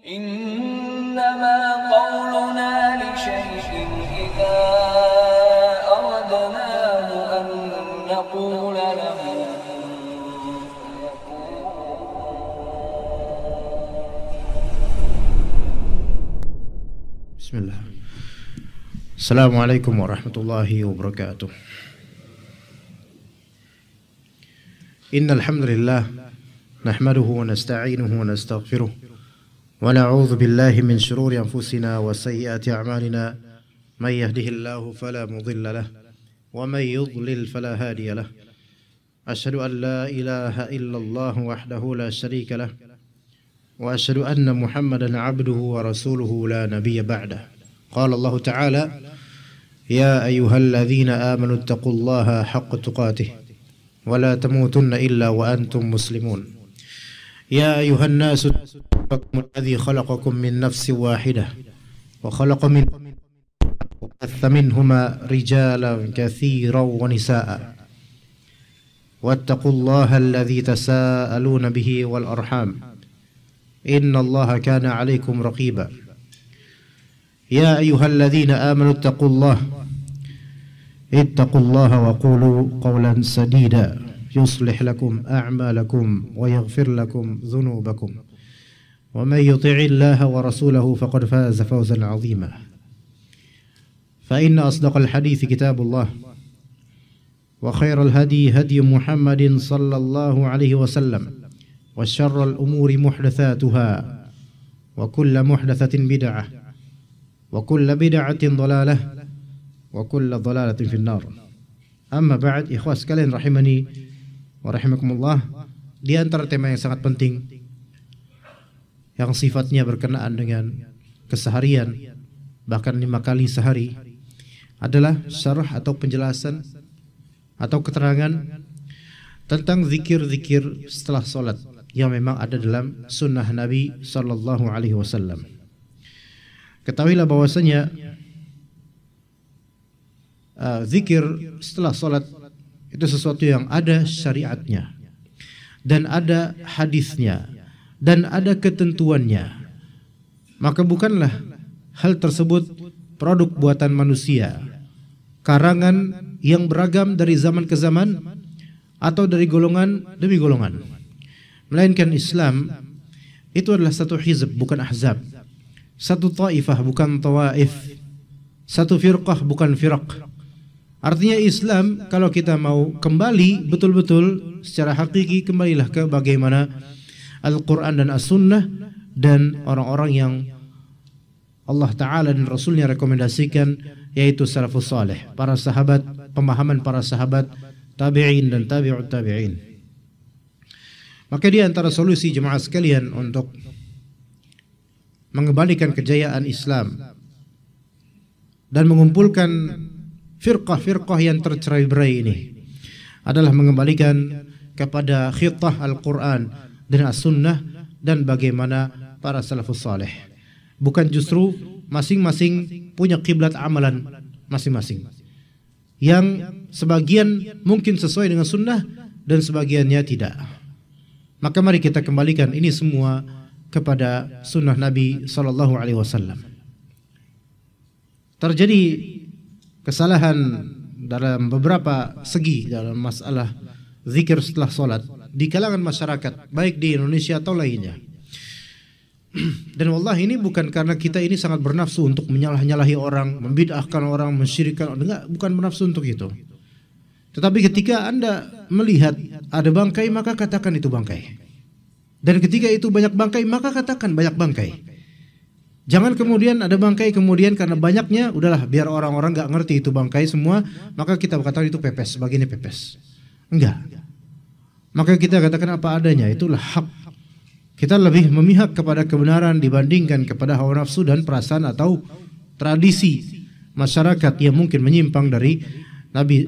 إنما قولنا لشيء إذا أردناه أن نقول له بسم الله. السلام عليكم ورحمة الله وبركاته. إن الحمد لله نحمده ونستعينه ونستغفره ونعوذ بالله من شرور أنفسنا وسيئات أعمالنا، من يهده الله فلا مضل له ومن يضلل فلا هادي له. أشهد أن لا إله إلا الله وحده لا شريك له وأشهد أن محمدا عبده ورسوله لا نبي بعده. قال الله تعالى: يا أيها الذين آمنوا اتقوا الله حق تقاته ولا تموتن إلا وأنتم مسلمون. يا أيها الناس اتقوا الذي خلقكم من نفس واحدة وخلق وبث منهما رجالا كثيرا ونساء واتقوا الله الذي تساءلون به والأرحام إن الله كان عليكم رقيبا. يا أيها الذين آمنوا اتقوا الله وقولوا قولا سديدا يصلح لكم أعمالكم ويغفر لكم ذنوبكم ومن يطع الله ورسوله فقد فاز فوزا عظيما. فإن أصدق الحديث كتاب الله وخير الهدي هدي محمد صلى الله عليه وسلم وشر الأمور محدثاتها وكل محدثة بدعة وكل بدعة ضلالة وكل ضلالة في النار. Amma ba'd, ikhwah sekalian rahimani wa rahimakumullah. Di antara tema yang sangat penting yang sifatnya berkenaan dengan keseharian, bahkan 5 kali sehari, adalah syarah atau penjelasan atau keterangan tentang zikir-zikir setelah solat yang memang ada dalam sunnah Nabi sallallahu alaihi wasallam. Ketahuilah bahwasanya zikir setelah solat itu sesuatu yang ada syariatnya dan ada hadisnya dan ada ketentuannya. Maka bukanlah hal tersebut produk buatan manusia, karangan yang beragam dari zaman ke zaman atau dari golongan demi golongan, melainkan Islam itu adalah satu hizb bukan ahzab, satu taifah bukan tawaif, satu firqah bukan firaq. Artinya Islam, kalau kita mau kembali betul-betul secara hakiki, kembalilah ke bagaimana Al-Quran dan As-Sunnah dan orang-orang yang Allah Ta'ala dan Rasulnya rekomendasikan, yaitu salafus salih, para sahabat, pemahaman para sahabat, tabi'in dan tabi'ut tabi'in. Maka di antara solusi jemaah sekalian untuk mengembalikan kejayaan Islam dan mengumpulkan firqah-firqah yang tercerai-berai ini adalah mengembalikan kepada khitah Al-Quran dan As-Sunnah dan bagaimana para salafus salih. Bukan justru masing-masing punya kiblat amalan masing-masing, yang sebagian mungkin sesuai dengan sunnah dan sebagiannya tidak. Maka mari kita kembalikan ini semua kepada sunnah Nabi sallallahu alaihi wasallam. Terjadi kesalahan dalam beberapa segi dalam masalah zikir setelah solat di kalangan masyarakat, baik di Indonesia atau lainnya. Dan wallahi ini bukan karena kita ini sangat bernafsu untuk menyalah-nyalahi orang, membid'ahkan orang, mensyirikkan orang, enggak, bukan bernafsu untuk itu. Tetapi ketika Anda melihat ada bangkai, maka katakan itu bangkai. Dan ketika itu banyak bangkai, maka katakan banyak bangkai. Jangan kemudian ada bangkai, kemudian karena banyaknya, udahlah biar orang-orang gak ngerti itu bangkai semua, maka kita katakan itu pepes, bagiannya pepes. Enggak. Maka kita katakan apa adanya, itulah hak. Kita lebih memihak kepada kebenaran dibandingkan kepada hawa nafsu dan perasaan atau tradisi masyarakat yang mungkin menyimpang dari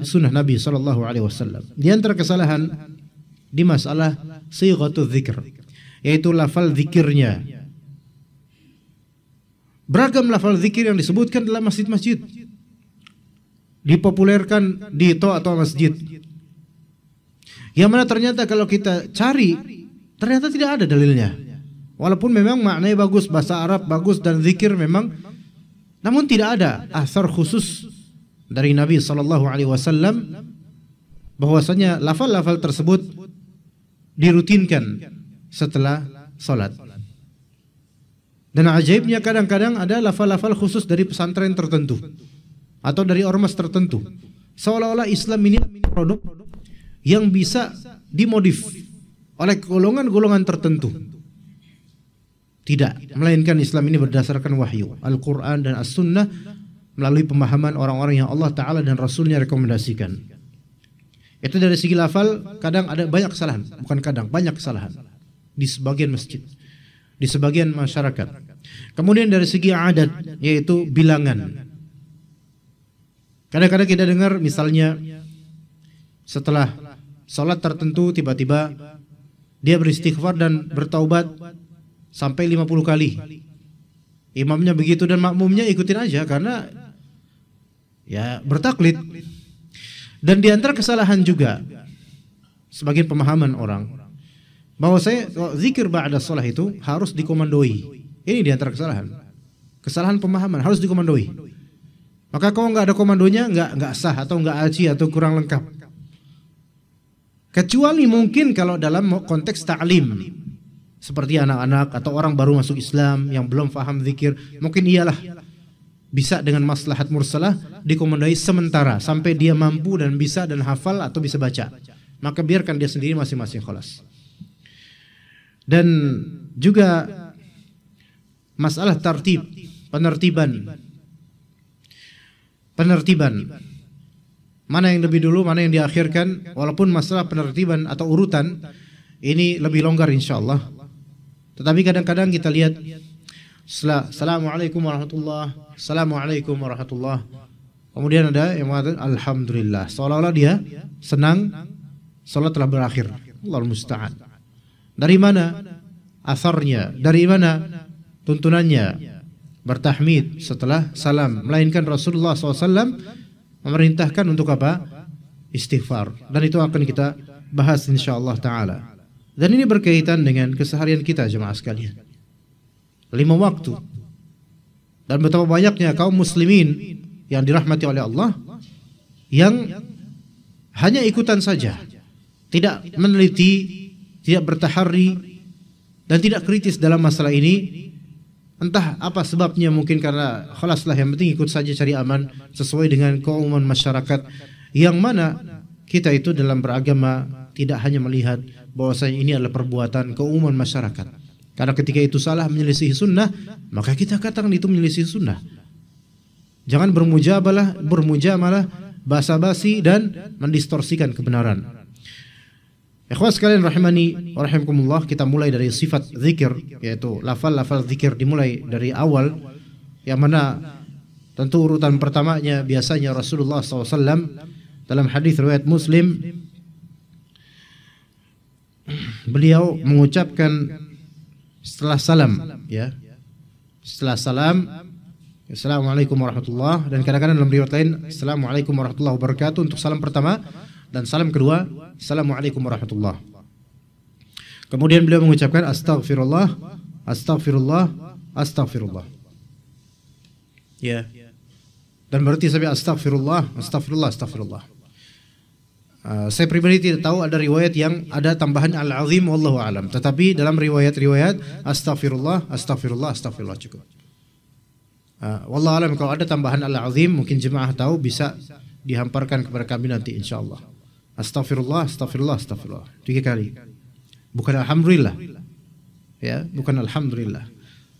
sunnah Nabi sallallahu alaihi wasallam. Di antara kesalahan di masalah sighatul dzikr, yaitu lafal zikirnya. Beragam lafal zikir yang disebutkan dalam masjid-masjid, dipopulerkan di toa-toa masjid, yang mana ternyata kalau kita cari ternyata tidak ada dalilnya. Walaupun memang maknanya bagus, bahasa Arab bagus dan zikir memang, namun tidak ada asar khusus dari Nabi SAW bahwasanya lafal-lafal tersebut dirutinkan setelah salat. Dan ajaibnya kadang-kadang ada lafal-lafal khusus dari pesantren tertentu atau dari ormas tertentu. Seolah-olah Islam ini produk yang bisa dimodif oleh golongan-golongan tertentu. Tidak, melainkan Islam ini berdasarkan wahyu, Al-Quran dan As-Sunnah melalui pemahaman orang-orang yang Allah Ta'ala dan Rasulnya rekomendasikan. Itu dari segi lafal, kadang ada banyak kesalahan, bukan kadang, banyak kesalahan di sebagian masjid, di sebagian masyarakat. Kemudian dari segi adat, yaitu bilangan. Kadang-kadang kita dengar misalnya setelah salat tertentu tiba-tiba dia beristighfar dan bertaubat sampai 50 kali. Imamnya begitu dan makmumnya ikutin aja karena ya bertaklid. Dan di antara kesalahan juga sebagian pemahaman orang bahwa zikir ba'da shalah itu harus dikomandoi. Ini di antara kesalahan. Kesalahan pemahaman harus dikomandoi. Maka kalau nggak ada komandonya nggak sah atau nggak aji atau kurang lengkap. Kecuali mungkin kalau dalam konteks ta'lim. Seperti anak-anak atau orang baru masuk Islam yang belum paham zikir, mungkin iyalah bisa dengan maslahat mursalah dikomandoi sementara sampai dia mampu dan bisa dan hafal atau bisa baca. Maka biarkan dia sendiri masing-masing khalas. Dan juga masalah tertib, penertiban. Mana yang lebih dulu, mana yang diakhirkan, walaupun masalah penertiban atau urutan ini lebih longgar insyaallah. Tetapi kadang-kadang kita lihat setelah Assalamualaikum warahmatullah, Assalamualaikum warahmatullah, kemudian ada yang mengatakan Alhamdulillah, seolah-olah dia senang salat telah berakhir. Allahul musta'an. Dari mana asarnya? Dari mana tuntunannya bertahmid setelah salam? Melainkan Rasulullah SAW memerintahkan untuk apa? Istighfar. Dan itu akan kita bahas insyaallah ta'ala. Dan ini berkaitan dengan keseharian kita jemaah sekalian. 5 waktu. Dan betapa banyaknya kaum muslimin yang dirahmati oleh Allah yang hanya ikutan saja, tidak meneliti, tidak bertaharri dan tidak kritis dalam masalah ini. Entah apa sebabnya, mungkin karena khalaslah yang penting ikut saja cari aman sesuai dengan keumuman masyarakat, yang mana kita itu dalam beragama tidak hanya melihat bahwasanya ini adalah perbuatan keumuman masyarakat. Karena ketika itu salah menyelisihi sunnah, maka kita katakan itu menyelisihi sunnah. Jangan bermujamalah, basa-basi dan mendistorsikan kebenaran. Ikhwas sekalian rahimani wa rahimakumullah, kita mulai dari sifat zikir, yaitu lafal-lafal zikir dimulai dari awal, yang mana tentu urutan pertamanya biasanya Rasulullah SAW dalam hadis riwayat Muslim, beliau mengucapkan setelah salam, ya, setelah salam, Assalamualaikum warahmatullah, dan kadang-kadang dalam riwayat lain Assalamualaikum warahmatullahi wabarakatuh untuk salam pertama, dan salam kedua Assalamualaikum warahmatullah. Kemudian beliau mengucapkan Astaghfirullah, Astaghfirullah, Astaghfirullah, ya, dan berarti sampai Astaghfirullah, Astaghfirullah, Astaghfirullah. Saya pribadi tidak tahu ada riwayat yang ada tambahan al-azim wallahu alam, tetapi dalam riwayat-riwayat Astaghfirullah, Astaghfirullah, Astaghfirullah cukup. Wallahu alam, kalau ada tambahan al-azim mungkin jemaah tahu, bisa dihamparkan kepada kami nanti insyaallah. Astaghfirullah, Astaghfirullah, Astaghfirullah 3 kali. Bukan alhamdulillah. Ya, bukan alhamdulillah.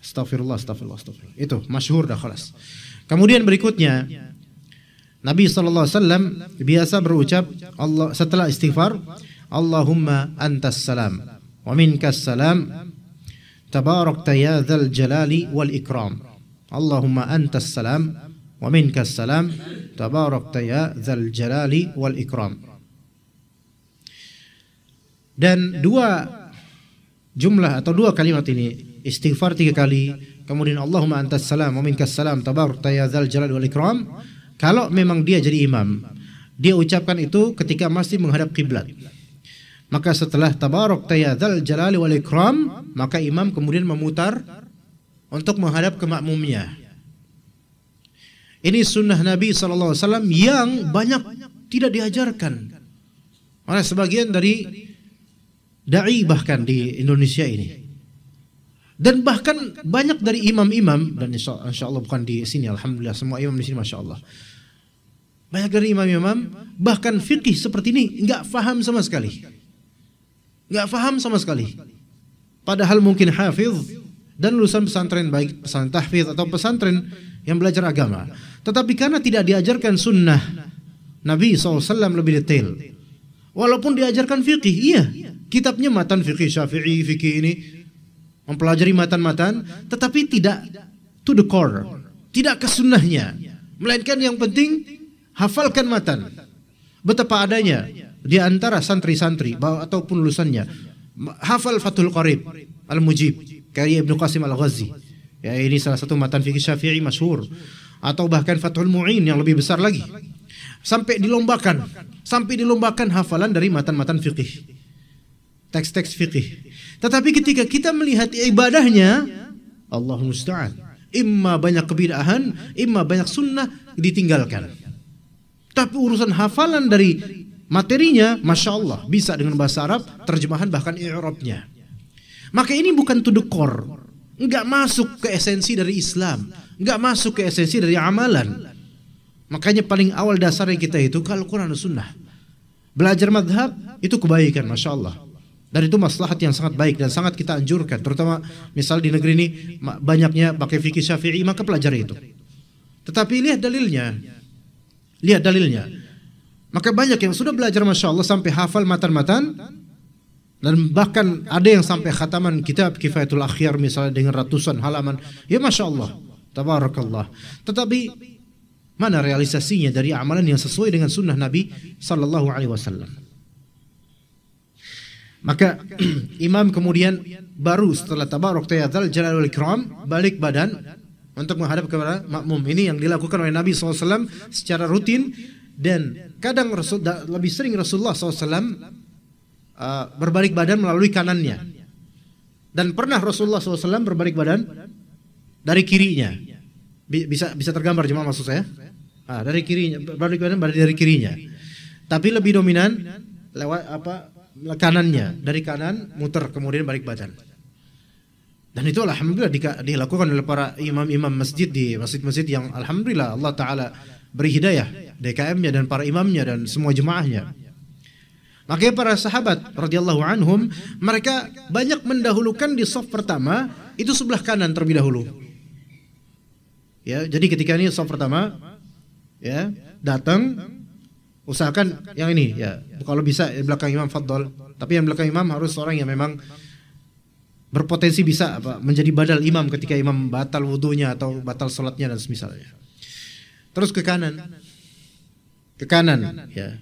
Astaghfirullah, Astaghfirullah, Astaghfirullah. Itu masyhur dah khalas. Kemudian berikutnya Nabi SAW biasa berucap Allah setelah istighfar, Allahumma antas salam wa minkas salam tabarakta ya dzal jalali wal ikram. Allahumma antas salam wa minkas salam tabarakta ya dzal jalali wal ikram. Dan 2 jumlah atau 2 kalimat ini, istighfar 3 kali, kemudian Allahumma antas salam wa minkas salam tabarakta ya dzal jalali wal ikram. Kalau memang dia jadi imam, dia ucapkan itu ketika masih menghadap kiblat. Maka setelah tabarakta ya dzal jalali wal ikram, maka imam kemudian memutar untuk menghadap ke makmumnya. Ini sunnah Nabi SAW yang banyak tidak diajarkan oleh sebagian dari da'i bahkan di Indonesia ini. Dan bahkan banyak dari imam-imam, dan insya Allah bukan di sini, alhamdulillah semua imam di sini masya Allah. Banyak dari imam-imam bahkan fikih seperti ini nggak faham sama sekali. Nggak faham sama sekali. Padahal mungkin hafiz dan lulusan pesantren, baik pesantren tahfiz atau pesantren yang belajar agama. Tetapi karena tidak diajarkan sunnah Nabi SAW lebih detail. Walaupun diajarkan fikih, iya, kitabnya matan fikih Syafi'i, fikih ini, mempelajari matan-matan, tetapi tidak to the core, tidak ke sunnahnya. Melainkan yang penting hafalkan matan. Betapa adanya di antara santri-santri ataupun lulusannya hafal Fathul Qarib Al-Mujib karya Ibnu Qasim Al-Ghazi. Ya, ini salah satu matan fikih Syafi'i masyhur, atau bahkan Fathul Mu'in yang lebih besar lagi. Sampai dilombakan hafalan dari matan-matan fikih, teks-teks fikih. Tetapi ketika kita melihat ibadahnya, Allahu musta'an, imma banyak kebid'ahan, imma banyak sunnah ditinggalkan. Tapi urusan hafalan dari materinya, masya Allah, bisa dengan bahasa Arab, terjemahan bahkan i'rabnya. Maka ini bukan to the core, enggak masuk ke esensi dari Islam, enggak masuk ke esensi dari amalan. Makanya paling awal dasarnya kita itu kalau Quran dan Sunnah. Belajar madhab itu kebaikan, masya Allah. Dan itu maslahat yang sangat baik dan sangat kita anjurkan. Terutama misal di negeri ini banyaknya pakai fikih Syafi'i, maka pelajari itu. Tetapi lihat dalilnya. Maka banyak yang sudah belajar masya Allah sampai hafal matan-matan, dan bahkan ada yang sampai khataman kitab Kifayatul Akhyar misalnya dengan ratusan halaman. Ya masya Allah, tabarakallah. Tetapi mana realisasinya dari amalan yang sesuai dengan sunnah Nabi Sallallahu Alaihi Wasallam? Maka imam kemudian baru setelah tabarakta ya dzal jalali wal ikram balik badan untuk menghadap kepada makmum. Ini yang dilakukan oleh Nabi SAW secara rutin, dan kadang lebih sering Rasulullah SAW berbalik badan melalui kanannya, dan pernah Rasulullah SAW berbalik badan dari kirinya. Bisa tergambar jemaah maksud saya? Dari kirinya, berbalik badan dari kirinya. Tapi lebih dominan lewat kanannya, dari kanan muter kemudian balik badan. Dan itu alhamdulillah dilakukan oleh para imam-imam masjid di masjid-masjid yang alhamdulillah Allah Ta'ala beri hidayah, DKM-nya dan para imamnya dan semua jemaahnya. Makanya para sahabat radhiyallahu anhum, mereka banyak mendahulukan di saf pertama itu sebelah kanan terlebih dahulu. Ya, jadi ketika ini saf pertama ya datang, usahakan yang ini ya, kalau bisa di belakang imam fadhol, tapi yang belakang imam harus orang yang memang berpotensi bisa menjadi badal imam ketika imam batal wudunya atau batal salatnya dan semisalnya. Terus ke kanan ya.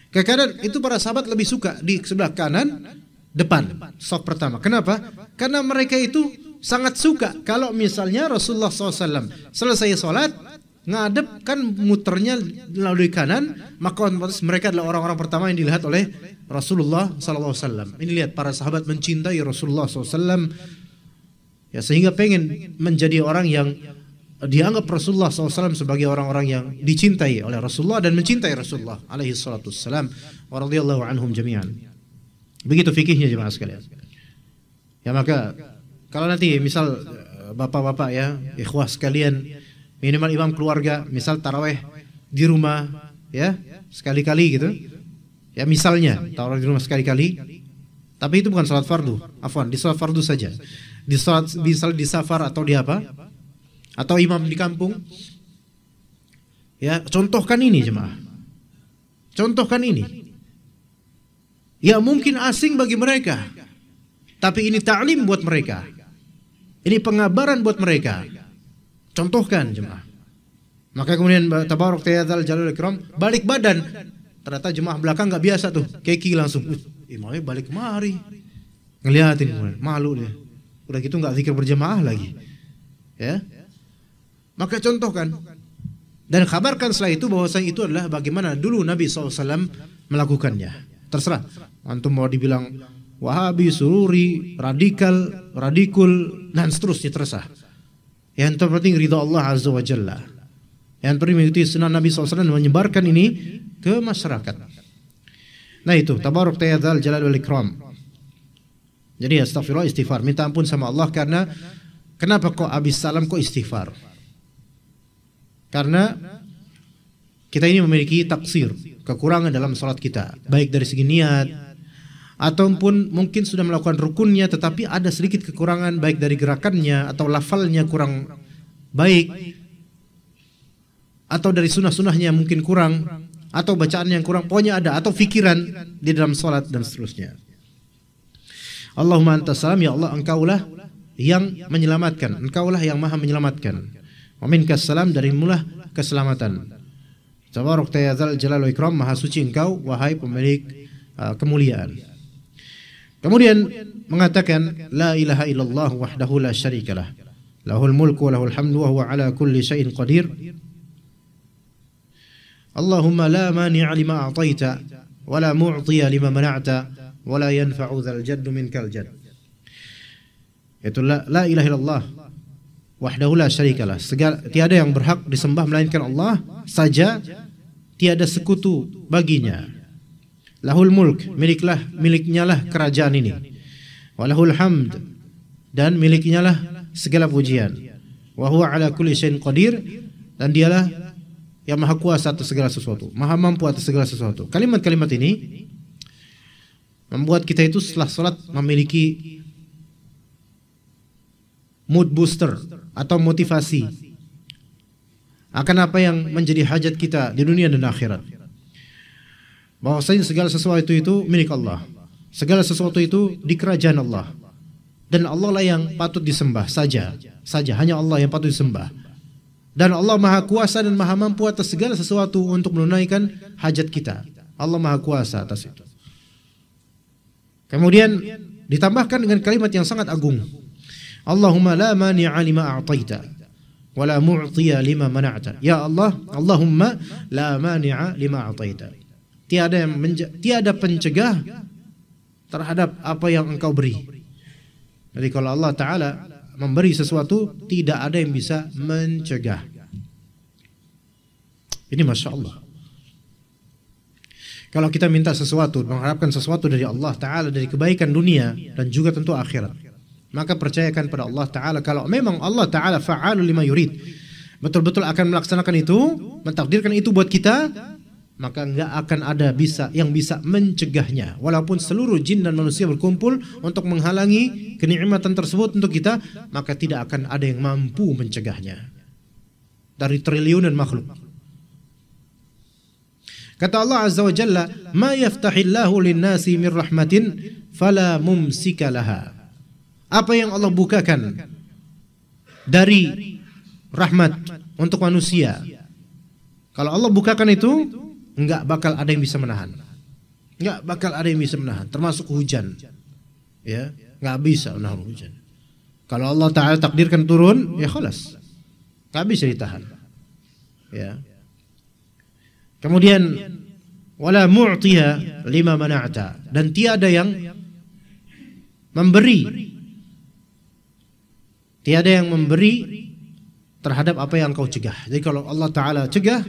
Ke kanan itu para sahabat lebih suka di sebelah kanan depan saf pertama. Kenapa? Karena mereka itu sangat suka kalau misalnya Rasulullah SAW selesai salat ngadep, kan muternya melalui kanan, maka mereka adalah orang-orang pertama yang dilihat oleh Rasulullah SAW. Ini lihat para sahabat mencintai Rasulullah SAW, ya, sehingga pengen menjadi orang yang dianggap Rasulullah SAW sebagai orang-orang yang dicintai oleh Rasulullah dan mencintai Rasulullah alaihi salatu wassalam wa radhiyallahu anhum jami'an. Begitu fikihnya jemaah sekalian. Ya, maka kalau nanti misal bapak-bapak ya, ikhwah sekalian, minimal imam keluarga, misal taraweh di rumah ya sekali-kali gitu. Ya misalnya taraweh di rumah sekali-kali, tapi itu bukan salat fardu. Afwan, di salat fardu saja. Di salat misal di safar atau di apa? Atau imam di kampung. Ya, contohkan ini jemaah. Contohkan ini. Ya mungkin asing bagi mereka, tapi ini ta'lim buat mereka. Ini pengabaran buat mereka. Contohkan jemaah. Maka kemudian tabarakta ya dzal jalali wal ikram balik badan. Ternyata jemaah belakang enggak biasa tuh, keki langsung. Imamnya balik kemari. Ngeliatin, malu dia. Udah gitu enggak zikir berjamaah lagi. Ya. Maka contohkan dan kabarkan setelah itu bahwasanya itu adalah bagaimana dulu Nabi SAW melakukannya. Terserah Antum mau dibilang Wahabi, Sururi, radikal, radikul, dan seterusnya terserah. Yang terpenting ridha Allah Azza wa Jalla. Yang penting mengikuti sunnah Nabi SAW dan menyebarkan ini ke masyarakat. Nah itu, tabaruk ta'ala jalal wal ikram. Jadi astagfirullah, istighfar, minta ampun sama Allah. Karena kenapa kok habis salam kok istighfar? Karena kita ini memiliki taksir, kekurangan dalam salat kita, baik dari segi niat ataupun mungkin sudah melakukan rukunnya tetapi ada sedikit kekurangan baik dari gerakannya atau lafalnya kurang baik, atau dari sunnah-sunnahnya mungkin kurang, atau bacaan yang kurang, pokoknya ada, atau fikiran di dalam salat dan seterusnya. Allahumma antas salam, ya Allah engkaulah yang menyelamatkan, engkaulah yang maha menyelamatkan. Wa minkas salam, darimulah keselamatan. Tabarok ta'ala jalal wa ikram, maha suci engkau wahai pemilik kemuliaan. Kemudian mengatakan la ilaha illallah wahdahu la syarikalah, lahul mulku wa lahul hamdu wa huwa ala kulli syai'in qadir. Allahumma la mani'a lima a'taita wa la mu'tiya lima mana'ta wa la yanfa'u dzal jaddu minkal jadd. Itu la ilaha illallah wahdahu la syarikalah, tiada yang berhak disembah melainkan Allah saja, tiada sekutu baginya. Lahul mulk, miliknya lah kerajaan ini. Walahul hamd, dan miliknya lah segala pujian. Wa huwa ala kulli syai'in qadir, dan dialah yang maha kuasa atas segala sesuatu, maha mampu atas segala sesuatu. Kalimat-kalimat ini membuat kita itu setelah salat memiliki mood booster atau motivasi akan apa yang menjadi hajat kita di dunia dan akhirat. Bahwasanya segala sesuatu itu milik Allah, segala sesuatu itu di kerajaan Allah, dan Allah lah yang patut disembah saja, hanya Allah yang patut disembah. Dan Allah maha kuasa dan maha mampu atas segala sesuatu untuk menunaikan hajat kita. Allah maha kuasa atas itu. Kemudian ditambahkan dengan kalimat yang sangat agung. Allahumma la mani'a lima a'taita wa la mu'tiya lima mana'ta. Ya Allah, Allahumma la mani'a lima a'taita. Tiada pencegah terhadap apa yang engkau beri. Jadi kalau Allah Ta'ala memberi sesuatu, tidak ada yang bisa mencegah. Ini Masya Allah. Kalau kita minta sesuatu, mengharapkan sesuatu dari Allah Ta'ala, dari kebaikan dunia dan juga tentu akhirat, maka percayakan pada Allah Ta'ala. Kalau memang Allah Ta'ala fa'alu lima yurid, betul-betul akan melaksanakan itu, mentakdirkan itu buat kita, maka enggak akan ada yang bisa mencegahnya. Walaupun seluruh jin dan manusia berkumpul untuk menghalangi kenikmatan tersebut untuk kita, maka tidak akan ada yang mampu mencegahnya dari triliunan makhluk. Kata Allah Azza wa Jalla, "Ma yaftahillahu lin-nasi min rahmatin fala mumsika laha." Apa yang Allah bukakan dari rahmat untuk manusia, kalau Allah bukakan itu, enggak bakal ada yang bisa menahan. Enggak bakal ada yang bisa menahan, termasuk hujan. Ya, enggak bisa menahan hujan. Kalau Allah Ta'ala takdirkan turun, ya khalas, enggak bisa ditahan. Ya. Kemudian wala mu'tiya lima mana'ta, dan tiada yang memberi, terhadap apa yang kau cegah. Jadi kalau Allah Ta'ala cegah,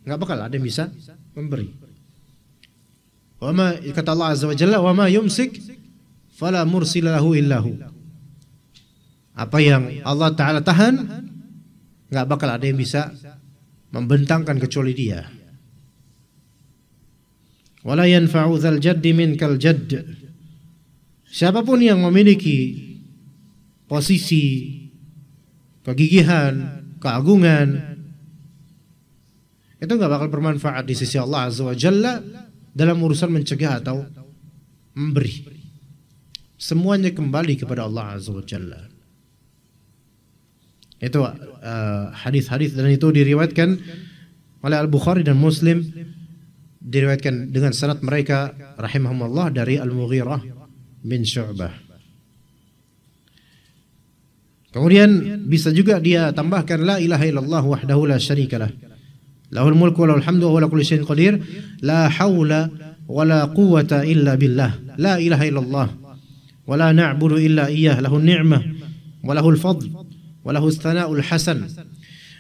enggak bakal ada yang bisa memberi. Kata Allah Azza wa Jalla, wa ma yumsik fala mursila lahu illahu. Apa yang Allah Ta'ala tahan, enggak bakal ada yang bisa membentangkan kecuali Dia. Wala yanfa'u dzal jaddi minkal jadd. Siapapun yang memiliki posisi kegigihan, keagungan, itu enggak bakal bermanfaat di sisi Allah Azza wa Jalla dalam urusan mencegah atau memberi. Semuanya kembali kepada Allah Azza wa Jalla. Itu hadis-hadis, dan itu diriwayatkan oleh Al-Bukhari dan Muslim, diriwayatkan dengan sanad mereka rahimahumullah dari Al-Mughirah bin Syu'bah. Kemudian bisa juga dia tambahkan la ilaha illallah wahdahu la syarikalah, lahul mulku wa lahul hamdu wa huwa ala kulli syai'in qadir, la haula wala quwwata illa billah, la ilaha illallah, wala na'budu illa iyyah, lahun ni'mah, walahul fadl, walahus thana'ul hasan,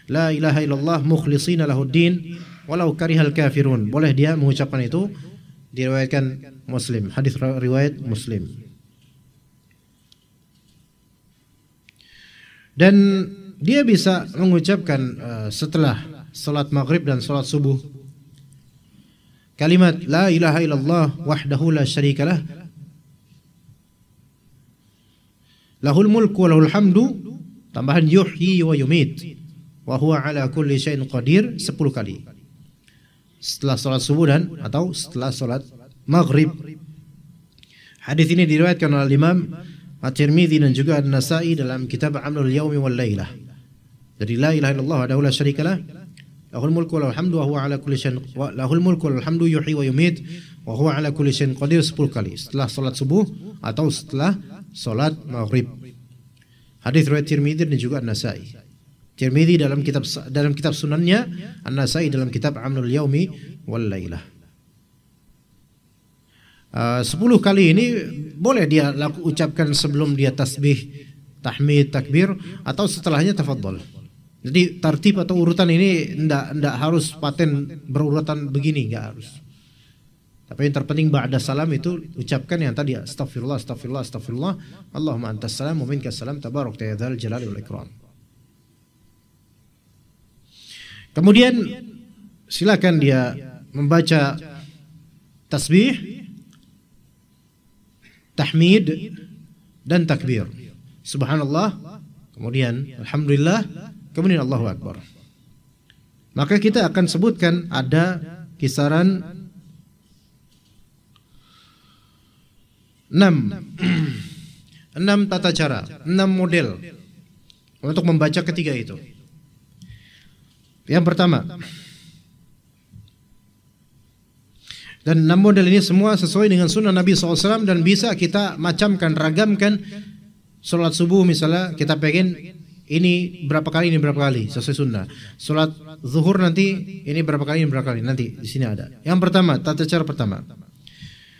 la ilaha illallah mukhlishina lahuddin, walau karihal kafirun. Boleh dia mengucapkan itu, diriwayatkan Muslim, hadis riwayat Muslim. Dan dia bisa mengucapkan setelah salat maghrib dan salat subuh kalimat la ilaha illallah wahdahu la syarikalah, lahul mulku wa lahul hamdu, tambahan yuhyi wa yumit, wa huwa ala kulli syai'in qadir 10 kali. Setelah salat subuh dan atau setelah salat maghrib. Hadis ini diriwayatkan oleh Imam At-Tirmidzi dan juga An-Nasa'i dalam kitab Amalul Yaumi wal Lailah. Jadi la ilaha illallah wahdahu la syarikalah, lahul mulku wa lahul hamdu wa huwa ala kulli syai'in, lahul mulku wa lahul hamdu yuhyi wa yumit wa huwa ala kulli syai'in qadir 10 kali setelah salat subuh atau setelah salat maghrib. Hadis riwayat Tirmidzi dan juga An-Nasa'i. Tirmidzi dalam kitab sunannya, An-Nasa'i dalam kitab Amalul Yaumi wal Lailah. 10 kali ini boleh dia ucapkan sebelum dia tasbih, tahmid, takbir, atau setelahnya tafadhol. Jadi tartib atau urutan ini enggak harus paten berurutan begini, enggak harus. Tapi yang terpenting ba'da salam itu ucapkan yang tadi, astagfirullah, astagfirullah, astagfirullah, Allahumma antas salam wa minkas salam, tabarakta ya dzal jalali wal ikram. Kemudian silakan dia membaca tasbih, tahmid dan takbir. Subhanallah, kemudian alhamdulillah, kemudian Allahu Akbar. Maka kita akan sebutkan ada kisaran 6 tata cara, 6 model untuk membaca ketiga itu. Yang pertama, dan 6 model ini semua sesuai dengan sunnah Nabi SAW dan bisa kita macamkan, ragamkan. Salat subuh misalnya kita pengen ini berapa kali, ini berapa kali, sesuai sunnah. Salat zuhur nanti ini berapa kali, ini berapa kali, nanti di sini ada. Yang pertama, tata cara pertama,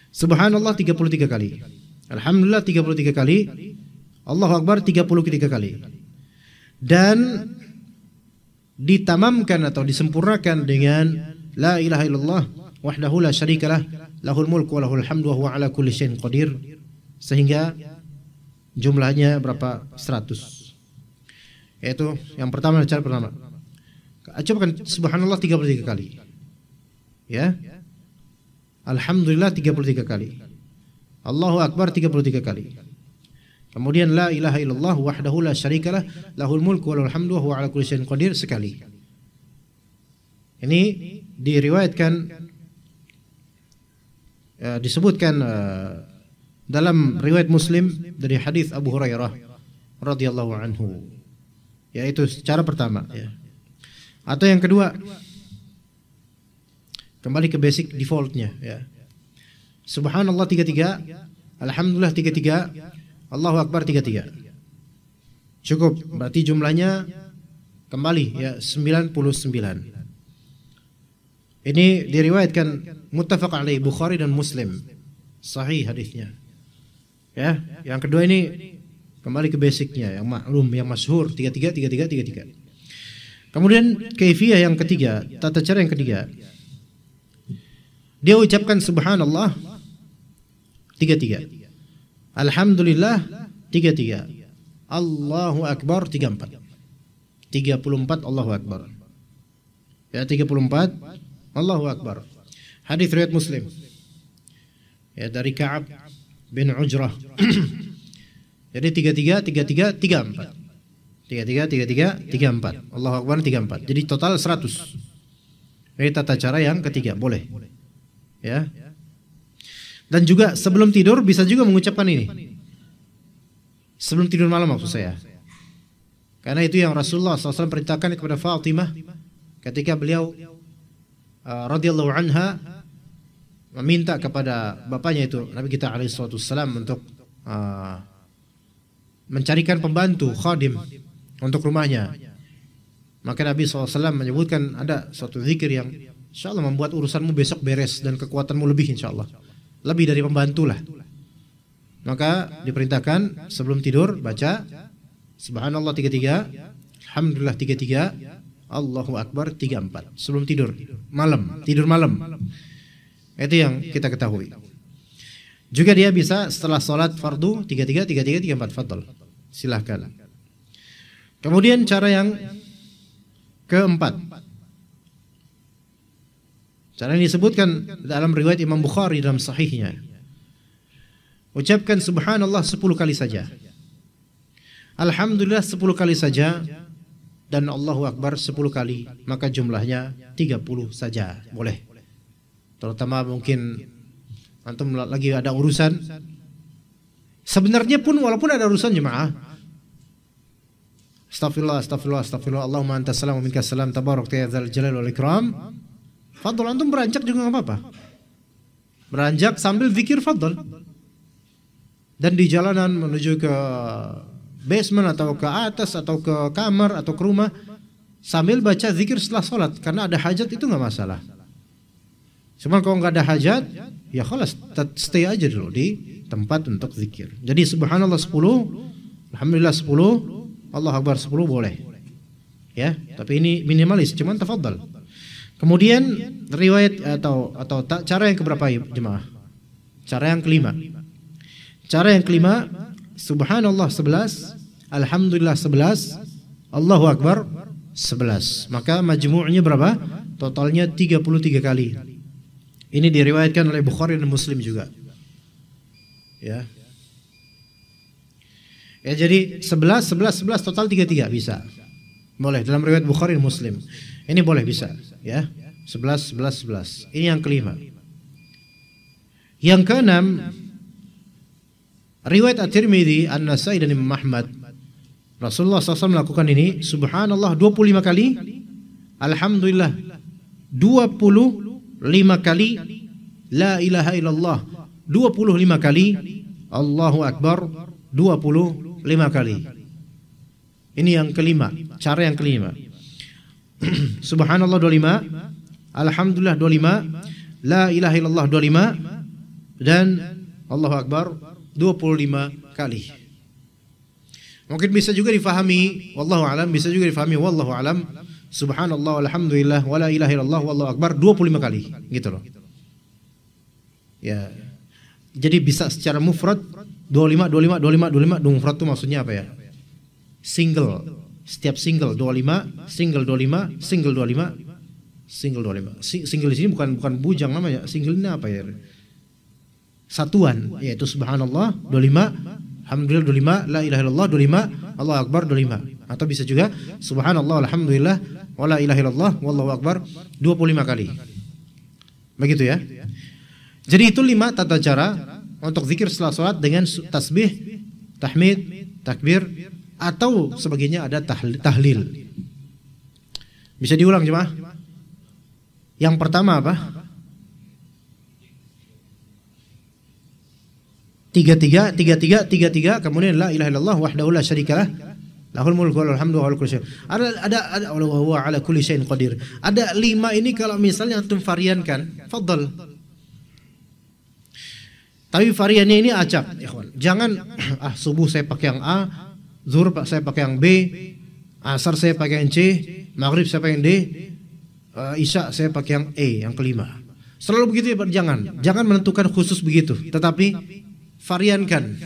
Subhanallah 33 kali, Alhamdulillah 33 kali, Allahu Akbar 33 kali, dan ditamamkan atau disempurnakan dengan la ilaha illallah wahdahu la syarikalah, lahul mulku wa lahul hamdu wa huwa ala kulli syai'in qadir, sehingga jumlahnya berapa? 100. Yaitu yang pertama, cara pertama. Coba kan subhanallah 33 kali. Ya. Alhamdulillah 33 kali. Allahu Akbar 33 kali. Kemudian la ilaha illallah wahdahu la syarikalah, lahul mulku wa lahul hamdu wa huwa ala kulli syai'in qadir sekali. Ini diriwayatkan, disebutkan dalam riwayat Muslim dari hadis Abu Hurairah radhiyallahu anhu. Yaitu cara pertama, ya. Atau yang kedua, kembali ke basic defaultnya, ya. Subhanallah 33, alhamdulillah 33, Allahu Akbar 33. Cukup, berarti jumlahnya kembali ya 99. Ini diriwayatkan muttafaq alaih Bukhari dan Muslim. Sahih hadisnya. Ya, yang kedua ini kembali ke basicnya yang maklum, yang masyhur 33 33 33. Kemudian kaifiyah yang ketiga, tata cara yang ketiga. Dia ucapkan subhanallah 33. Alhamdulillah 33. Allahu Akbar 34. 34 Allahu Akbar. Ya 34 Allahu Akbar. Hadis riwayat Muslim. Ya dari Ka'ab bin Ujrah. Jadi 33 34. 33 34. Allahu Akbar 34. Jadi total 100. Ini tata cara yang ketiga, boleh. Ya. Dan juga sebelum tidur bisa juga mengucapkan ini. Sebelum tidur malam maksud saya. Karena itu yang Rasulullah SAW perintahkan kepada Fatimah ketika beliau radhiyallahu anha meminta kepada bapaknya itu Nabi kita alaihi wasallam untuk mencarikan pembantu khadim untuk rumahnya. Maka Nabi SAW menyebutkan ada suatu zikir yang Insya Allah membuat urusanmu besok beres dan kekuatanmu lebih insya Allah. Lebih dari pembantu lah. Maka diperintahkan sebelum tidur baca Subhanallah 33, Alhamdulillah 33, Allahu Akbar 34 sebelum tidur malam, tidur malam. Itu yang kita ketahui. Juga dia bisa setelah sholat fardu 33, 33, 34. Fadl. Silahkan. Kemudian cara yang keempat. Cara yang disebutkan dalam riwayat Imam Bukhari dalam sahihnya. Ucapkan subhanallah 10 kali saja. Alhamdulillah 10 kali saja. Dan Allahu Akbar 10 kali. Maka jumlahnya 30 saja. Boleh. Terutama mungkin antum lagi ada urusan. Sebenarnya pun walaupun ada urusan jemaah, Astagfirullah, astagfirullah, astagfirullah, Allahumma antas salam wa minkas salam, tabarak ya dzal jalal wal ikram. Fadl, antum beranjak juga enggak apa-apa. Beranjak sambil zikir fadl. Dan di jalanan menuju ke basement atau ke atas atau ke kamar atau ke rumah sambil baca zikir setelah sholat, karena ada hajat itu enggak masalah. Cuma kalau enggak ada hajat, ya khalas, stay aja dulu di tempat untuk zikir. Jadi subhanallah 10, alhamdulillah 10, Allah Akbar 10 boleh. Ya, tapi ini minimalis, cuman tafadhal. Kemudian riwayat atau cara yang keberapa jemaah? Cara yang kelima. Cara yang kelima, subhanallah 11, alhamdulillah 11, Allahu Akbar 11. Maka majmu'nya berapa? Totalnya 33 kali. Ini diriwayatkan oleh Bukhari dan Muslim juga. Ya. Ya jadi 11 total 33 bisa. Boleh dalam riwayat Bukhari dan Muslim. Ini boleh bisa, ya. 11. Ini yang kelima. Yang keenam, riwayat At-Tirmidzi, An-Nasai dan Imam Ahmad. Rasulullah SAW melakukan ini subhanallah 25 kali, alhamdulillah 25 kali, la ilaha illallah 25 kali, Allahu Akbar 25 kali. Ini yang kelima, cara yang kelima. Subhanallah 25, alhamdulillah 25, la ilaha illallah 25, dan Allahu Akbar 25 kali. Mungkin bisa juga difahami wallahu alam, bisa juga difahami wallahu alam, subhanallah walhamdulillah wala ilaha illallah wallahu akbar 25 kali, gitu loh. Ya. Jadi bisa secara mufrad 25. Mufrad itu maksudnya apa ya? Single. Setiap single 25, single 25, single 25, single 25. Single di sini bukan bujang namanya. Single ini apa ya? Satuan, yaitu subhanallah 25, alhamdulillah 25, la ilaha illallah 25, Allahu akbar 25. Atau bisa juga subhanallah alhamdulillah wala ilaha illallah wallahu akbar 25 kali. Begitu ya. Jadi itu 5 tata cara untuk zikir setelah salat dengan tasbih, tahmid, takbir, atau sebagainya ada tahlil. Bisa diulang jemaah? Yang pertama apa? 33, kemudian la ilaha illallah wahdahu la syarikalah, lahul mulku wa lahul hamdu wa huwa ala kulli syai'in. Ada wa huwa ala kulli syai'in qadir. Ada 5 ini kalau misalnya antum variankan, fadhal. Tapi variannya ini acak, ikhwan. Jangan subuh saya pakai yang A, zuhur saya pakai yang B, asar saya pakai yang C, maghrib saya pakai yang D, isya saya pakai yang E, yang kelima. Selalu begitu ya, jangan menentukan khusus begitu, tetapi variankan.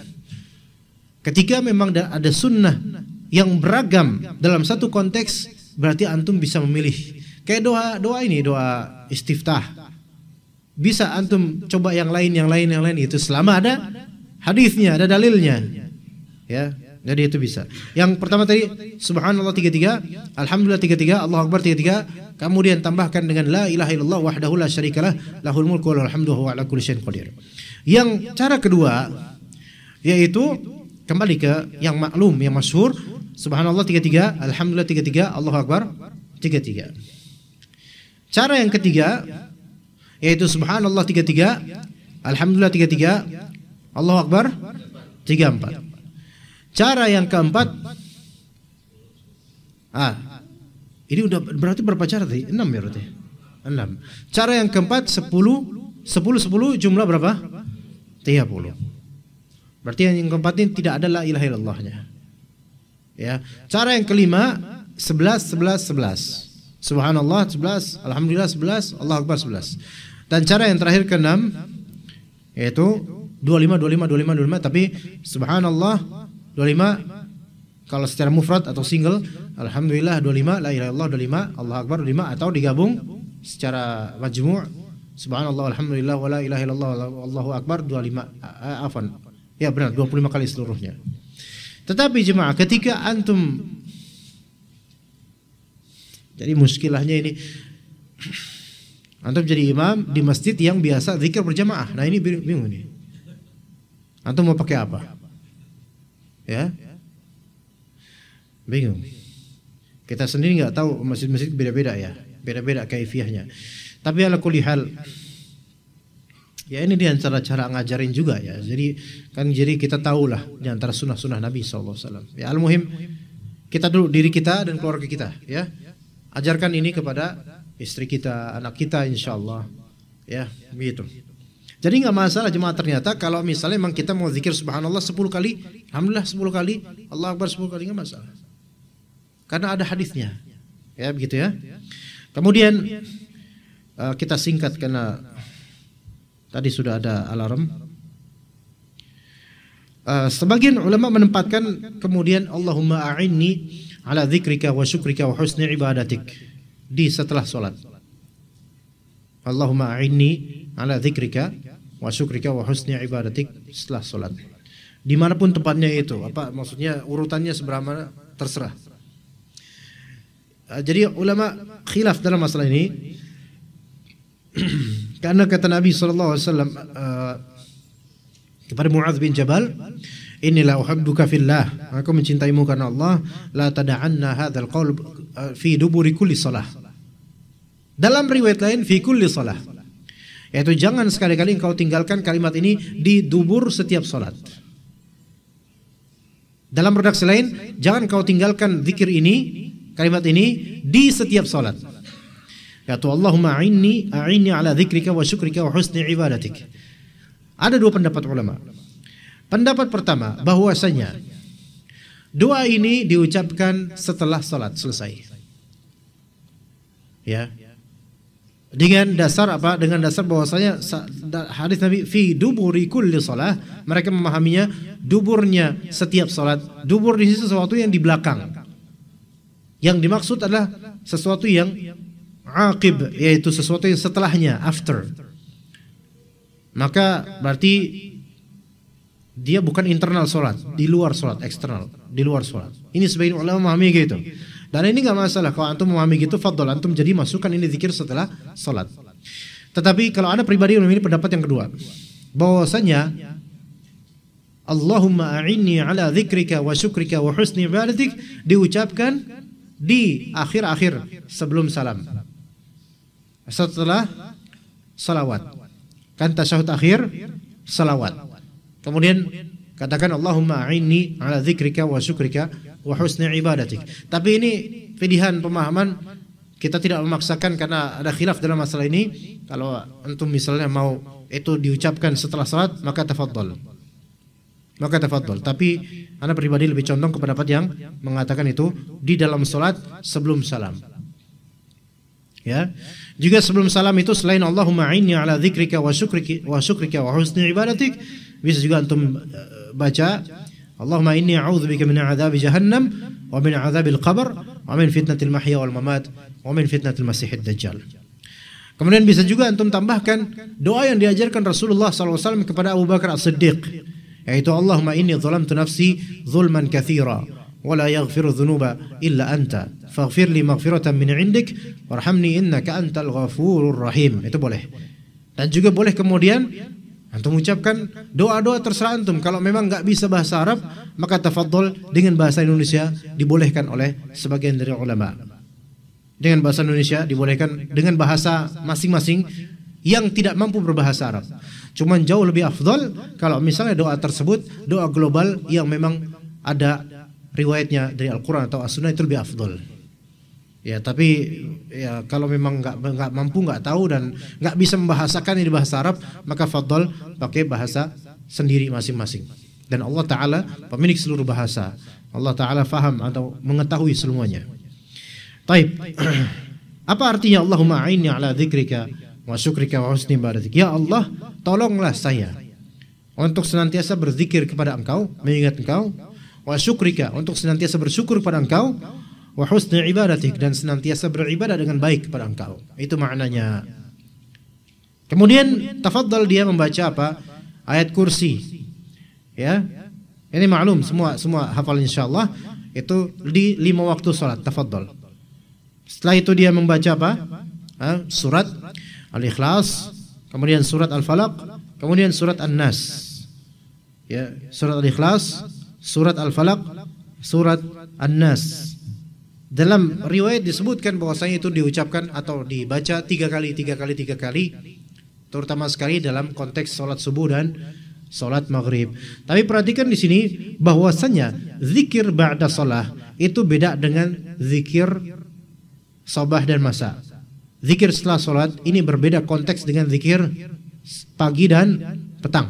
Ketika memang ada sunnah yang beragam dalam satu konteks, berarti antum bisa memilih. Kayak doa ini, doa istiftah. Bisa antum coba yang lain itu selama ada hadisnya, ada dalilnya. Ya, jadi itu bisa. Yang pertama tadi subhanallah 33, alhamdulillah 33, Allahu akbar 33, kemudian tambahkan dengan la ilaha illallah wahdahu la syarikalah, lahul mulku wa lahul hamdu wa huwa ala kulli syai'in qadir. Yang cara kedua yaitu kembali ke yang maklum, yang masyhur, subhanallah 33, alhamdulillah 33, Allahu akbar 33. Cara yang ketiga yaitu subhanallah 33, alhamdulillah 33, Allahu akbar 34. Cara yang keempat, ini udah berarti berapa cara tadi? 6 ya berarti. 6. Cara yang keempat 10 jumlah berapa? 30. Berarti yang keempat ini tidak ada la ilaha illallahnya. Ya. Cara yang kelima 11. Subhanallah 11, alhamdulillah 11, Allahu akbar 11. Dan cara yang terakhir ke-6 yaitu 25 tapi subhanallah 25 kalau secara mufrad atau single, alhamdulillah 25, la ilaha illallah 25, Allahu akbar 25, atau digabung secara majmu' subhanallah alhamdulillah wa la ilaha illallah Allahu akbar 25 afwan. Ya benar 25 kali seluruhnya. Tetapi jemaah ketika antum, jadi muskilahnya ini, antum jadi imam di masjid yang biasa zikir berjamaah. Nah ini bingung nih. Antum mau pakai apa? Ya, bingung. Kita sendiri nggak tahu, masjid-masjid beda-beda ya, beda-beda kaifiahnya. Tapi ala kulli hal, ya ini di antara cara ngajarin juga ya. Jadi kita tahulah di antara sunnah-sunnah Nabi SAW. Ya al-muhim kita dulu diri kita dan keluarga kita ya. Ajarkan ini kepada istri kita, anak kita insyaallah. Ya, begitu. Jadi nggak masalah jemaah ternyata kalau misalnya memang kita mau zikir subhanallah 10 kali, alhamdulillah 10 kali, Allah akbar 10 kali, nggak masalah. Karena ada hadisnya. Ya, begitu ya. Kemudian kita singkat karena tadi sudah ada alarm. Sebagian ulama menempatkan kemudian Allahumma a'inni ala dzikrika wa syukrika wa husni ibadatik di setelah salat. Allahumma a'inni ala dzikrika wa syukrika wa husni ibadatik setelah salat. Dimanapun tempatnya itu, apa maksudnya urutannya seberapa terserah. Jadi ulama khilaf dalam masalah ini. Karena kata Nabi SAW kepada Mu'adz bin Jabal, "Inni la uhibbuka fillah." Aku mencintaimu karena Allah. La tada'anna hadzal qaul fi duburi kulli shalah. Dalam riwayat lain fi kulli shalah. Yaitu jangan sekali-kali engkau tinggalkan kalimat ini di dubur setiap salat. Dalam redaksi lain, jangan engkau tinggalkan zikir ini, kalimat ini di setiap salat. Yaitu Allahumma a'inni ala dzikrika wa syukrika wa husni ibadatik. Ada dua pendapat ulama. Pendapat pertama bahwasanya doa ini diucapkan setelah salat selesai. Ya. Dengan dasar apa? Dengan dasar bahwasanya hadis Nabi fi duburi kulli shalah, mereka memahaminya duburnya setiap salat. Dubur di sini sesuatu yang di belakang. Yang dimaksud adalah sesuatu yang aqib, yaitu sesuatu yang setelahnya, after. Maka berarti dia bukan internal sholat, di luar sholat, eksternal, di luar sholat. Ini sebagian ulama memahami gitu. Dan ini nggak masalah kalau antum memahami gitu, fadl antum jadi masukkan ini zikir setelah sholat. Tetapi kalau ada pribadi yang memilih pendapat yang kedua, bahwasanya Allahumma a'inni ala dzikrika wa syukrika wa husni ibadatik diucapkan di akhir-akhir sebelum salam, setelah salawat. Kan tasyahud akhir salawat. Kemudian katakan Allahumma a'inni ala dzikrika wa syukrika wa husni ibadatik. Tapi ini pilihan pemahaman, kita tidak memaksakan karena ada khilaf dalam masalah ini. Kalau antum misalnya mau itu diucapkan setelah salat, maka tafadhol. Tapi ana pribadi lebih condong ke pendapat yang mengatakan itu di dalam salat sebelum salam. Ya. Juga sebelum salam itu selain Allahumma a'inni ala dzikrika wa syukrika wa husni ibadatik, bisa juga antum baca Allahumma inni a'udzubika min 'adzabi jahannam wa min 'adzabil qabr wa min fitnatil mahya wal mamat wa min fitnatil masiihid dajjal. Kemudian bisa juga antum tambahkan doa yang diajarkan Rasulullah SAW kepada Abu Bakar As-Siddiq, yaitu Allahumma inni zalamtu nafsi zulman katsira wa la yaghfiru dzunuba illa anta faghfir li maghfiratan min 'indik warhamni innaka antal ghafurur rahim. Itu boleh. Dan juga boleh kemudian antum ucapkan doa-doa terserah antum. Kalau memang enggak bisa bahasa Arab, maka tafadhol dengan bahasa Indonesia dibolehkan oleh sebagian dari ulama. Dengan bahasa Indonesia dibolehkan, dengan bahasa masing-masing yang tidak mampu berbahasa Arab. Cuman jauh lebih afdal kalau misalnya doa tersebut doa global yang memang ada riwayatnya dari Al-Quran atau As-Sunnah, itu lebih afdal. Ya, tapi ya kalau memang nggak mampu, nggak tahu dan nggak bisa membahasakan ini bahasa Arab, maka fadhal pakai bahasa sendiri masing-masing. Dan Allah Ta'ala pemilik seluruh bahasa. Allah Ta'ala faham atau mengetahui semuanya. Taib. Apa artinya Allahumma a'inni ala dzikrika wa syukrika wa husni ibadatik? Ya Allah, tolonglah saya untuk senantiasa berzikir kepada Engkau, mengingat Engkau, wa syukrika, untuk senantiasa bersyukur kepada Engkau, wa husni ibadatik, dan senantiasa beribadah dengan baik kepada Engkau. Itu maknanya. Kemudian tafadhal dia membaca apa? Ayat kursi. Ya. Ini maklum semua hafal insyaallah. Itu di 5 waktu salat, tafadhal. Setelah itu dia membaca apa? Surat Al-Ikhlas, kemudian surat Al-Falaq, kemudian surat An-Nas. Ya, surat Al-Ikhlas, surat Al-Falaq, surat An-Nas. Dalam riwayat disebutkan bahwasanya itu diucapkan atau dibaca 3 kali, terutama sekali dalam konteks salat subuh dan salat maghrib. Tapi perhatikan di sini bahwasanya zikir ba'da shalah itu beda dengan zikir sabah dan masa. Zikir setelah salat ini berbeda konteks dengan zikir pagi dan petang.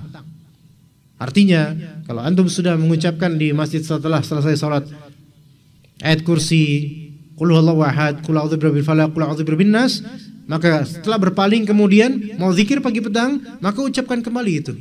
Artinya, kalau antum sudah mengucapkan di masjid setelah selesai salat ayat kursi, qul huwallahu ahad, qul a'udzu birabbil falaq, qul a'udzu birabbin nas, maka setelah berpaling kemudian mau zikir pagi petang, maka ucapkan kembali itu.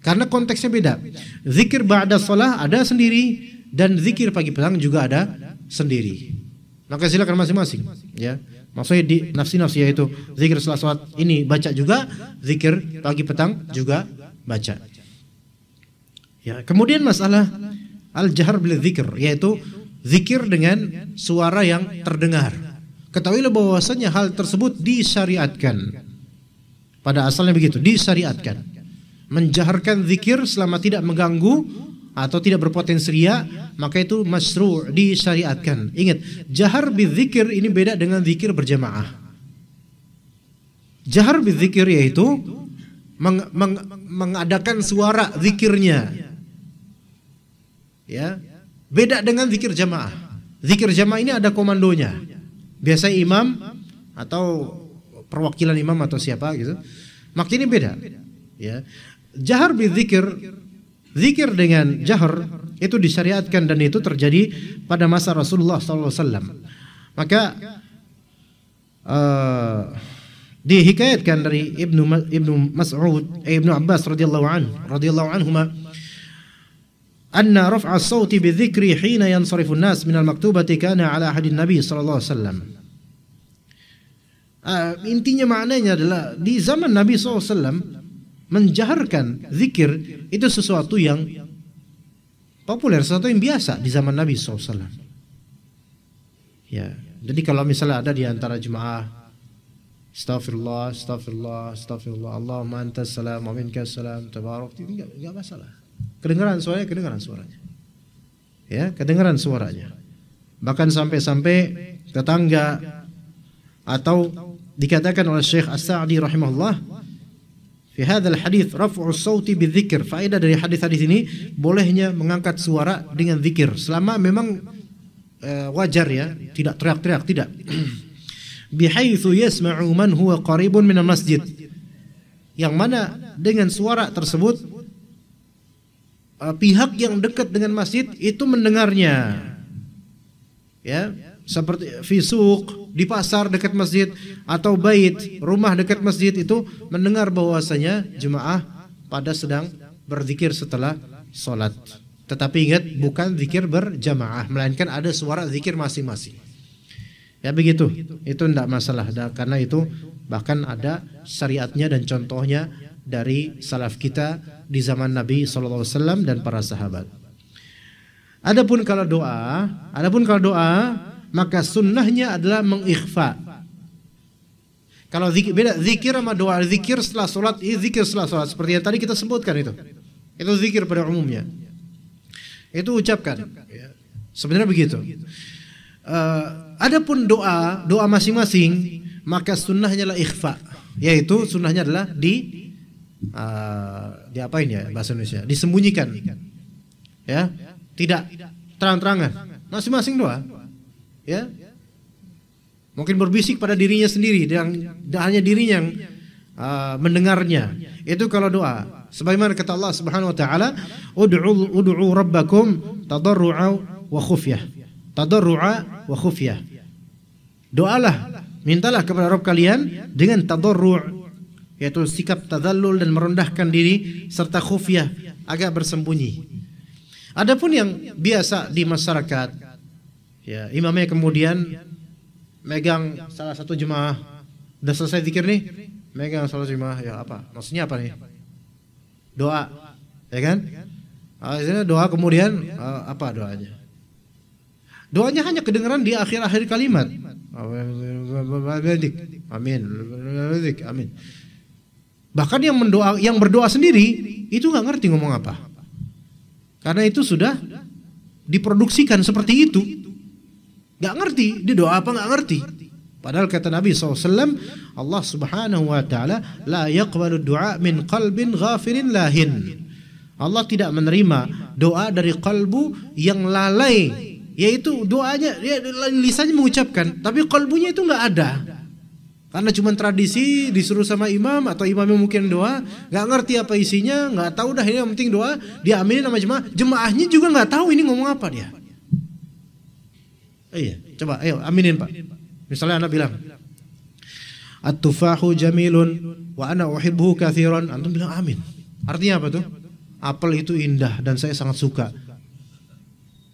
Karena konteksnya beda. Zikir ba'da shalah ada sendiri dan zikir pagi petang juga ada sendiri. Maka silakan masing-masing, ya. Maksudnya di nafsi-nafsi, yaitu zikir setelah salat ini baca juga, zikir pagi petang juga baca. Ya, kemudian masalah al-jahr bil dzikr, yaitu zikir dengan suara yang terdengar. Ketahuilah bahwasanya hal tersebut disyariatkan. Pada asalnya begitu, disyariatkan. Menjaharkan zikir selama tidak mengganggu atau tidak berpotensi riya, maka itu masyru', disyariatkan. Ingat, jahar bidzikir ini beda dengan zikir berjamaah. Jahar bidzikir yaitu mengadakan suara zikirnya. Ya. Beda dengan zikir jamaah. Zikir jamaah ini ada komandonya. Biasa imam atau perwakilan imam atau siapa gitu. Maka ini beda. Ya. Jahar bidzikir, zikir dengan jahar itu disyariatkan dan itu terjadi pada masa Rasulullah SAW. Maka dihikayatkan dari Ibnu Mas'ud, Ibnu Abbas radhiyallahu anhuma, anna raf'a as-sauti bidzikri hina yansarifu an-nas min al-maktubati kana ala ahadin nabi sallallahu alaihi wasallam. Intinya maknanya adalah di zaman Nabi SAW menjaharkan zikir itu sesuatu yang populer, sesuatu yang biasa di zaman Nabi SAW. Ya, jadi kalau misalnya ada di antara jemaah, Astaghfirullah, astaghfirullah, astaghfirullah, Allahumma antas salam wa minkas salam, tabarak, enggak masalah. Kedengaran suaranya. Ya, kedengaran suaranya. Bahkan sampai-sampai tetangga, atau dikatakan oleh Syekh As-Sa'di rahimahullah, fi hadzal hadits raf'u as-sauti bidzikr. Faedah dari hadis-hadis ini bolehnya mengangkat suara dengan zikir selama memang wajar, ya, tidak teriak-teriak, tidak. Bihaitsu yasma'u man huwa qaribun minal masjid. Yang mana dengan suara tersebut pihak yang dekat dengan masjid itu mendengarnya. Ya, seperti fisuk di pasar dekat masjid atau bait, rumah dekat masjid, itu mendengar bahwasanya jemaah pada sedang berzikir setelah salat. Tetapi ingat, bukan zikir berjamaah, melainkan ada suara zikir masing-masing. Ya begitu, itu tidak masalah, karena itu bahkan ada syariatnya dan contohnya dari salaf kita di zaman Nabi SAW dan para sahabat. Adapun kalau doa, maka sunnahnya adalah mengikhfa. Kalau zikir, beda zikir sama doa. Zikir setelah sholat, zikir setelah sholat seperti yang tadi kita sebutkan itu zikir pada umumnya. Itu ucapkan. Sebenarnya begitu. Adapun doa masing-masing, maka sunnahnya adalah ikhfa, yaitu sunnahnya adalah di apain ya bahasa Indonesia, disembunyikan, ya, tidak terang-terangan, masing-masing doa, ya, Mungkin berbisik pada dirinya sendiri dan hanya dirinya yang mendengarnya. Itu kalau doa. Sebagaimana kata Allah Subhanahu wa taala, ud'u rabbakum tadarru'a wa khufyah. Tadarru'a wa khufyah. Doalah, mintalah kepada Rabb kalian dengan tadarru', yaitu sikap tadallul dan merendahkan diri, serta khufyah, agak bersembunyi. Adapun yang biasa di masyarakat, ya, imamnya kemudian megang salah satu jemaah, udah selesai zikir nih, megang salah satu jemaah, ya apa? Maksudnya apa nih? Doa, ya kan? Doa kemudian apa doanya? Doanya hanya kedengaran di akhir-akhir kalimat. Amin. Amin. Bahkan yang berdoa sendiri itu nggak ngerti ngomong apa. Karena itu sudah diproduksikan seperti itu. Nggak ngerti, dia doa apa nggak ngerti. Padahal kata Nabi SAW, Allah Subhanahu wa ta'ala la yaqbalu du'a min qalbin ghafirin lahin. Allah tidak menerima doa dari kalbu yang lalai, yaitu doanya lisannya mengucapkan tapi kalbunya itu nggak ada. Karena cuma tradisi, disuruh sama imam atau imamnya mungkin doa, nggak ngerti apa isinya, nggak tahu dah, ini yang penting doa, dia aminin sama jemaah, jemaahnya juga nggak tahu ini ngomong apa dia. Iya, coba ayo aminin Pak. Misalnya anak bilang, at-tufahu jamilun wa ana uhibbuhu katsiran. Antum bilang amin. Artinya apa tuh? Apel itu indah dan saya sangat suka.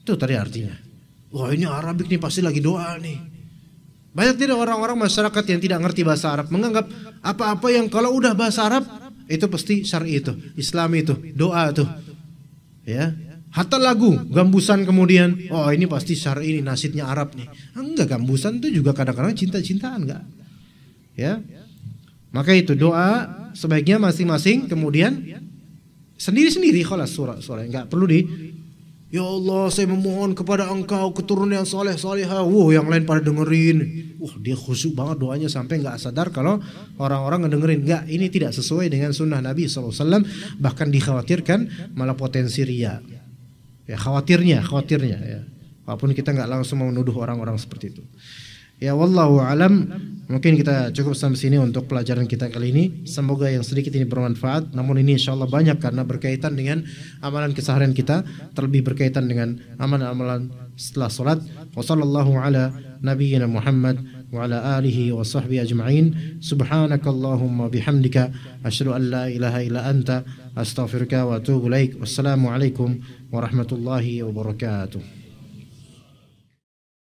Itu tadi artinya. Wah, ini Arabik nih, pasti lagi doa nih. Banyak tidak orang-orang masyarakat yang tidak ngerti bahasa Arab menganggap apa-apa yang kalau udah bahasa Arab itu pasti syar'i, itu Islam, itu doa tuh. Ya. Hatta lagu, gambusan kemudian, oh ini pasti syar'i, ini nasidnya Arab nih. Enggak, gambusan itu juga kadang-kadang cinta-cintaan, enggak. Ya. Maka itu doa sebaiknya masing-masing kemudian sendiri-sendiri, khalas surah-surah, enggak perlu ya Allah saya memohon kepada Engkau keturunan yang saleh-salehah. Yang lain pada dengerin. Dia khusyuk banget doanya sampai enggak sadar kalau orang-orang ngedengerin. Enggak, ini tidak sesuai dengan sunnah Nabi SAW. Bahkan dikhawatirkan malah potensi riya. Ya, khawatirnya ya. Walaupun kita nggak langsung mau menuduh orang-orang seperti itu. Ya, wallahu alam. Mungkin kita cukup sampai sini untuk pelajaran kita kali ini. Semoga yang sedikit ini bermanfaat. Namun ini insyaallah banyak karena berkaitan dengan amalan keseharian kita, terlebih berkaitan dengan amalan-amalan setelah salat. Wassallallahu ala nabiyyina Muhammad wa ala alihi wa sahbihi ajma'in. Subhanakallahumma bihamdika asyhadu an la ilaha illa anta astaghfiruka wa atubu ilaik. Wassalamu alaikum warahmatullahi wabarakatuh.